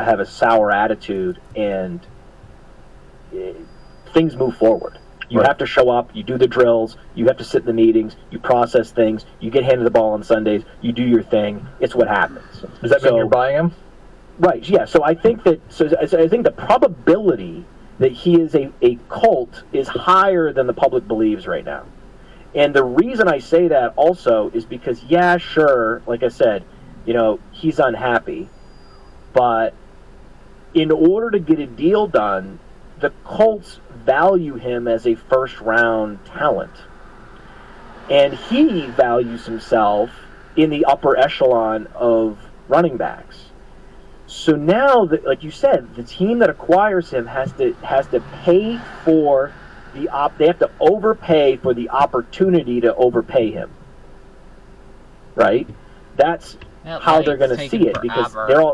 have a sour attitude, and things move forward. You have to show up, you do the drills, you have to sit in the meetings, you process things, you get handed the ball on Sundays, you do your thing. It's what happens. Does that mean you're buying him? Right, yeah. So I think that I think the probability that he is a Colt is higher than the public believes right now. And the reason I say that also is because, yeah, sure, like I said, he's unhappy. But in order to get a deal done, the Colts value him as a first-round talent. And he values himself in the upper echelon of running backs. So now, like you said, the team that acquires him has to pay for they have to overpay for the opportunity to overpay him. Right? That's how they're going to see it, because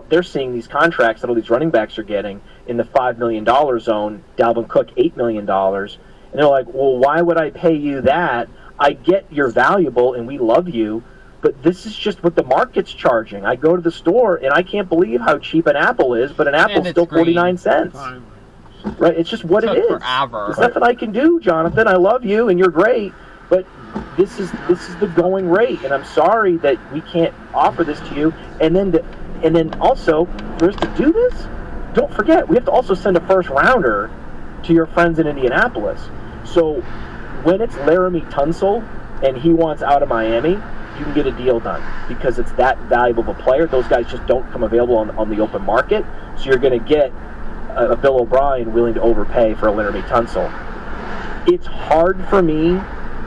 they're seeing these contracts that all these running backs are getting in the $5 million zone, Dalvin Cook $8 million, and they're like, well, why would I pay you that? I get you're valuable and we love you, but this is just what the market's charging. I go to the store and I can't believe how cheap an apple is, but an apple's still 49 cents. Right? It's just what it is. Forever. There's nothing I can do, Jonathan. I love you and you're great, but this is the going rate, and I'm sorry that we can't offer this to you. And then also, for us to do this, don't forget, we have to also send a first rounder to your friends in Indianapolis. So when it's Laramie Tunsil and he wants out of Miami, you can get a deal done because it's that valuable of a player. Those guys just don't come available on the open market. So you're going to get a Bill O'Brien willing to overpay for a Laramie Tunsil. It's hard for me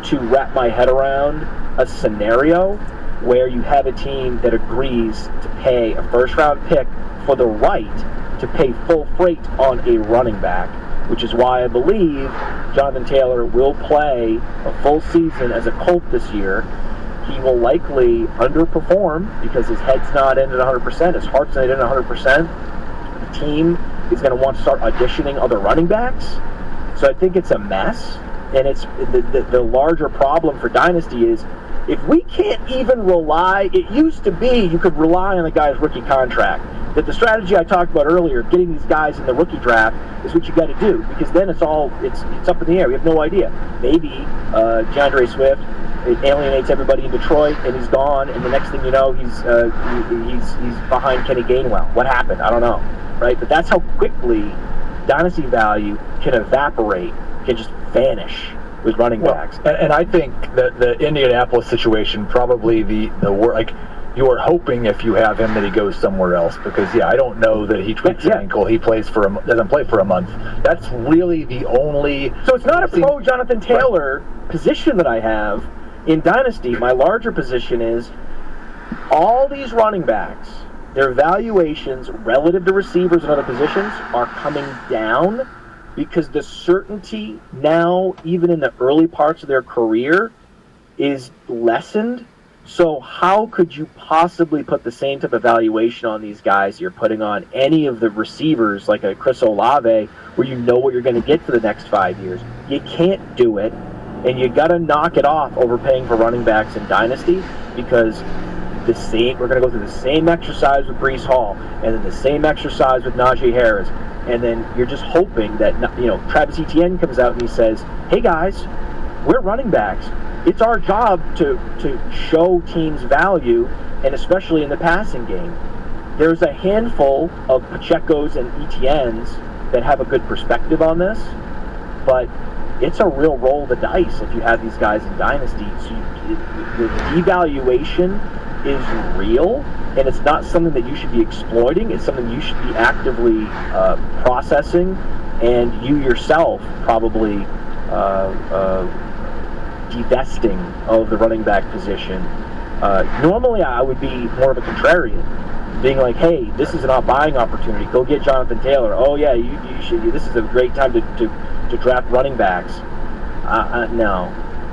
to wrap my head around a scenario where you have a team that agrees to pay a first-round pick for the right to pay full freight on a running back, which is why I believe Jonathan Taylor will play a full season as a Colt this year. He will likely underperform because his head's not in at 100%, his heart's not in at 100%. The team is going to want to start auditioning other running backs. So I think it's a mess. And it's the larger problem for Dynasty is if we can't even rely, it used to be you could rely on the guy's rookie contract. That the strategy I talked about earlier, getting these guys in the rookie draft, is what you got to do, because then it's up in the air. We have no idea. Maybe DeAndre Swift alienates everybody in Detroit and he's gone, and the next thing you know he's behind Kenny Gainwell. What happened? I don't know, right? But that's how quickly Dynasty value can evaporate, can just vanish with running backs. And I think that the Indianapolis situation, probably the like, you are hoping if you have him that he goes somewhere else, because I don't know that he tweaks his ankle, he doesn't play for a month. That's really the only. So it's not a pro Jonathan Taylor position that I have in Dynasty. My larger position is all these running backs, their valuations relative to receivers and other positions are coming down, because the certainty now, even in the early parts of their career, is lessened. So how could you possibly put the same type of valuation on these guys you're putting on any of the receivers, like a Chris Olave, where you know what you're going to get for the next 5 years? You can't do it, and you got to knock it off overpaying for running backs in Dynasty, because we're going to go through the same exercise with Breece Hall, and then the same exercise with Najee Harris. And then you're just hoping that, Travis Etienne comes out and he says, hey guys, we're running backs. It's our job to show teams value, and especially in the passing game. There's a handful of Pacheco's and Etienne's that have a good perspective on this, but it's a real roll of the dice if you have these guys in Dynasty. So the devaluation is real, and it's not something that you should be exploiting. It's something you should be actively processing, and you yourself probably divesting of the running back position. Normally I would be more of a contrarian, being like, hey, this is an buying opportunity, go get Jonathan Taylor. Oh yeah, you should. This is a great time to draft running backs. No,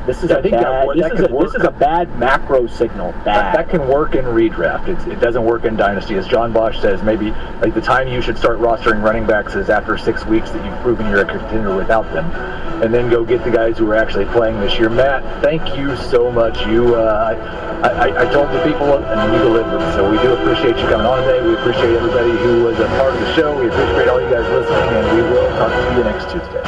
This is a bad macro signal. That can work in redraft. It doesn't work in dynasty. As John Bosch says, maybe like the time you should start rostering running backs is after 6 weeks that you've proven you're a contender without them, and then go get the guys who are actually playing this year. Matt, thank you so much. I told the people and you delivered. So we do appreciate you coming on today. We appreciate everybody who was a part of the show. We appreciate all you guys listening, and we will talk to you next Tuesday.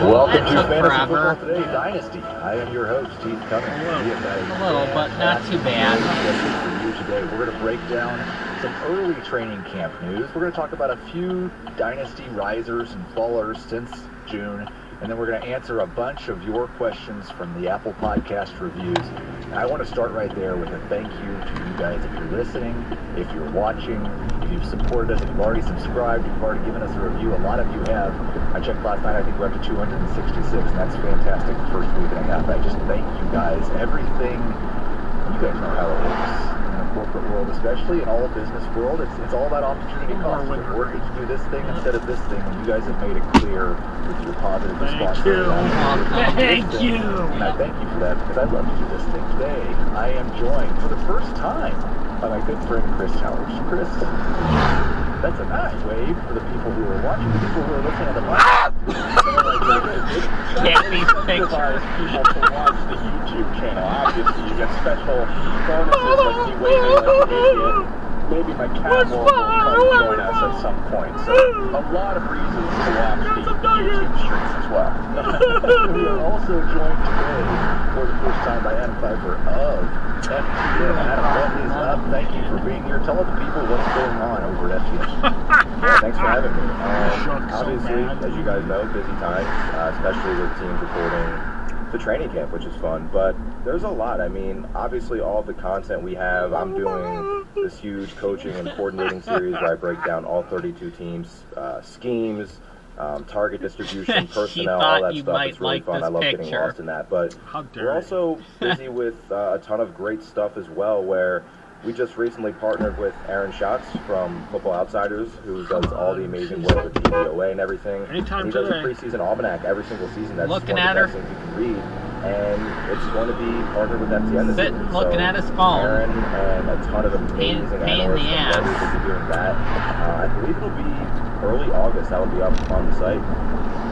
Welcome to Fantasy Football Today Dynasty. I am your host, Keith Cummings. A little, but not too bad. For you today, we're going to break down some early training camp news. We're going to talk about a few Dynasty risers and fallers since June, and then we're going to answer a bunch of your questions from the Apple Podcast reviews. And I want to start right there with a thank you to you guys if you're listening, if you're watching, if you've supported us, if you've already subscribed, if you've already given us a review. A lot of you have. I checked last night, I think we're up to 266, and that's fantastic the first week and a half. I just thank you guys. Everything, you guys know how it works. Corporate world, especially in all of business world, it's all about opportunity cost. We're going to do this thing instead of this thing, and you guys have made it clear with your positive response. Thank you. And I thank you for that because I'd love to do this thing today. I am joined for the first time by my good friend Chris Towers. Chris, that's a nice wave for the people who are watching, the people who are listening on the Can't be pictured. People to watch the YouTube channel. Obviously, you get special bonuses like me waving like an idiot. Maybe my cat will come join us at some point. So a lot of reasons to watch the YouTube streams as well. We are also joined today for the first time by Adam Pfeiffer of FTN. Adam, what is up? Thank you for being here. Tell the people what's going on over at FTN. Yeah, thanks for having me. Obviously, as you guys know, busy times, especially with teams reporting to training camp, which is fun. But there's a lot. I mean, obviously, all of the content we have, I'm doing this huge coaching and coordinating series where I break down all 32 teams, schemes, target distribution, personnel, all that stuff. It's really fun. I love getting lost in that. But we're also busy with a ton of great stuff as well, where we just recently partnered with Aaron Schatz from Football Outsiders, who does all the amazing work with DVOA and everything. And he does a preseason almanac every single season. That's looking one at of the best things you can read. And it's going to be partnered with FTN this season. Looking at his phone. Aaron and a ton of amazing analysts and writers will be doing that. I believe it'll be early August. That'll be up on the site.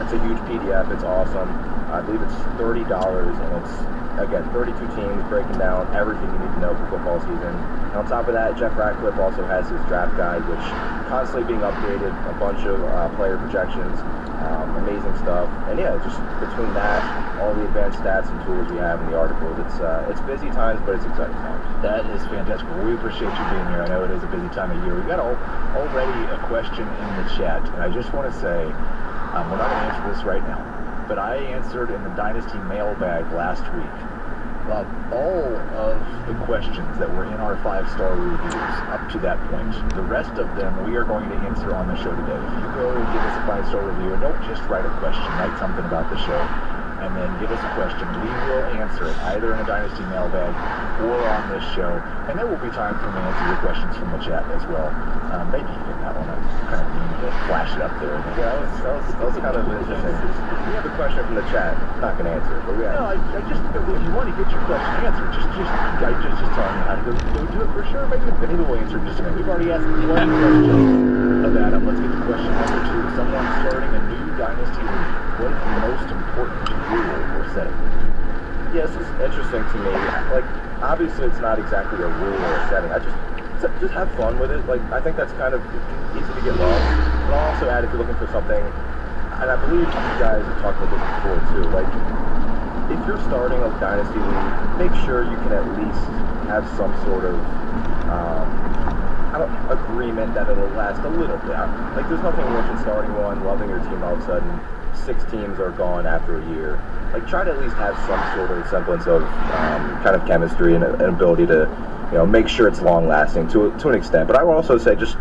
It's a huge PDF. It's awesome. I believe it's $30, and it's, again, 32 teams breaking down everything you need to know for football season. And on top of that, Jeff Ratcliffe also has his draft guide, which constantly being updated, a bunch of player projections, amazing stuff. And yeah, just between that, all the advanced stats and tools we have in the articles, it's busy times, but it's exciting times. That is fantastic. Well, we appreciate you being here. I know it is a busy time of year. We've got already a question in the chat, and I just want to say, we're not going to answer this right now, but I answered in the Dynasty mailbag last week all of the questions that were in our 5-star reviews up to that point. The rest of them we are going to answer on the show today. If you go and give us a 5-star review, and don't just write a question, write something about the show, and then give us a question. We will answer it either in a Dynasty mailbag or on this show, and there will be time for me to answer your questions from the chat as well. Maybe you did not want to kind of need to flash it up there. Yeah, that was kind of interesting. We have a question from the chat. Not going to answer it, but we have. No, I just, if you want to get your question answered, just telling you how to go do it for sure. Maybe we'll answer in just a minute. We've already asked one question of Adam. Let's get to question number 2. Someone starting a new Dynasty league. What is the most important rule or setting? Yeah, this is interesting to me. Like, obviously, it's not exactly a rule or a setting. I just have fun with it. Like, I think that's kind of easy to get lost. But I'll also add, if you're looking for something, and I believe you guys have talked about this before too, like, if you're starting a Dynasty league, make sure you can at least have some sort of agreement that it'll last a little bit. Like, there's nothing worse than starting one, loving your team, all of a sudden 6 teams are gone after a year. Like, try to at least have some sort of semblance of kind of chemistry and an ability to, make sure it's long lasting to an extent. But I will also say, just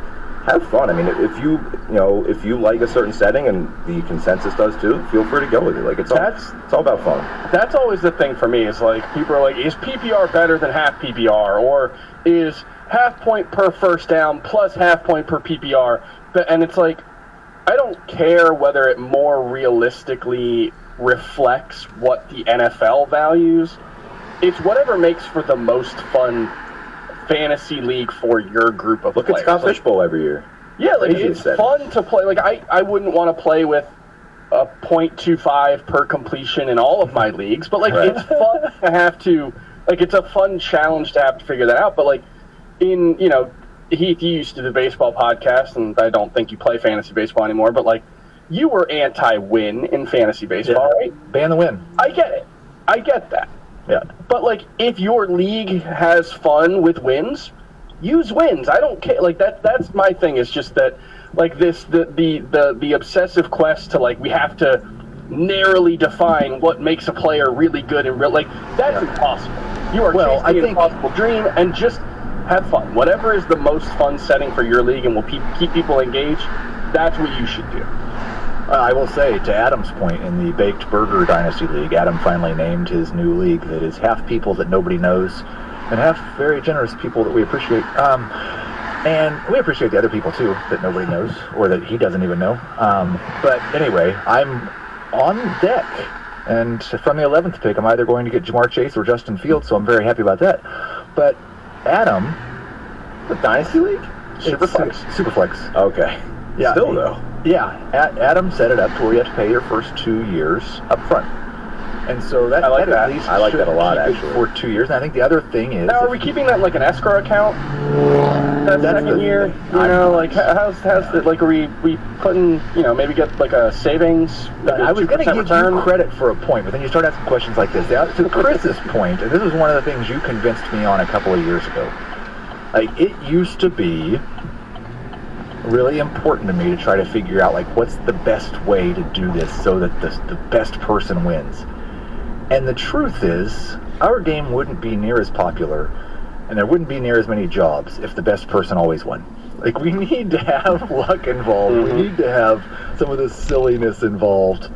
have fun. I mean, if you like a certain setting and the consensus does too, feel free to go with it. Like it's all about fun. That's always the thing for me. Is like people are like, is PPR better than half PPR, or is half point per first down plus half point per PPR? And it's like, I don't care whether it more realistically reflects what the NFL values. It's whatever makes for the most fun fantasy league for your group of Look players. at Scott Fishbowl every year. Yeah, like Crazy it's setting. fun to play. Like I wouldn't want to play with a 0.25 per completion in all of my leagues, but like it's fun to have to, like it's a fun challenge to have to figure that out. But like in, Heath, you used to do the baseball podcast, and I don't think you play fantasy baseball anymore, but like you were anti-win in fantasy baseball, right? Ban the win. I get it. I get that. Yeah. But like if your league has fun with wins, use wins. I don't care. Like that's my thing. Is just that like the obsessive quest to like we have to narrowly define what makes a player really good and real, like that's impossible. You are chasing an impossible dream, and just have fun. Whatever is the most fun setting for your league and will keep people engaged, that's what you should do. I will say, to Adam's point, in the Baked Burger Dynasty League, Adam finally named his new league that is half people that nobody knows and half very generous people that we appreciate. And we appreciate the other people, too, that nobody knows or that he doesn't even know. But anyway, I'm on deck. And from the 11th pick, I'm either going to get Jamar Chase or Justin Fields, so I'm very happy about that. But Adam... The Dynasty League? Superflex. Superflex. Okay. Yeah. Still, though. Yeah, Adam set it up to where you have to pay your first 2 years up front. And so that, I like that. at least I like should that a lot, keep it actually. for 2 years. And I think the other thing is... Now, are we keeping that like an escrow account? That That's second the year, thing. like how's the like? Are we putting maybe get like a savings? Like I was going to 2% give return? you credit for a point, but then you start asking questions like this. Now, to Chris's point, and this is one of the things you convinced me on a couple of years ago. Like, it used to be really important to me to try to figure out, like, what's the best way to do this so that the best person wins. And the truth is, our game wouldn't be near as popular, and there wouldn't be near as many jobs if the best person always won. Like, we need to have luck involved. Mm-hmm. We need to have some of this silliness involved.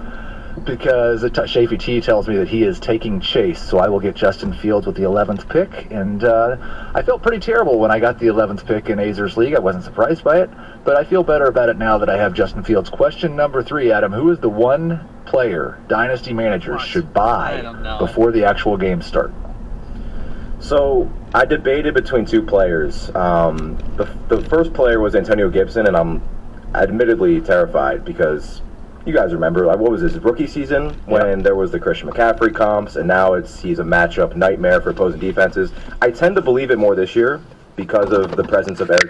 Because Shafee T tells me that he is taking Chase, so I will get Justin Fields with the 11th pick. And I felt pretty terrible when I got the 11th pick in Azer's League. I wasn't surprised by it, but I feel better about it now that I have Justin Fields. Question number 3, Adam. Who is the one player Dynasty managers should I buy don't know. before the actual games start? So I debated between 2 players. The first player was Antonio Gibson, and I'm admittedly terrified because you guys remember, what was his rookie season when there was the Christian McCaffrey comps, and now he's a matchup nightmare for opposing defenses. I tend to believe it more this year because of the presence of Eric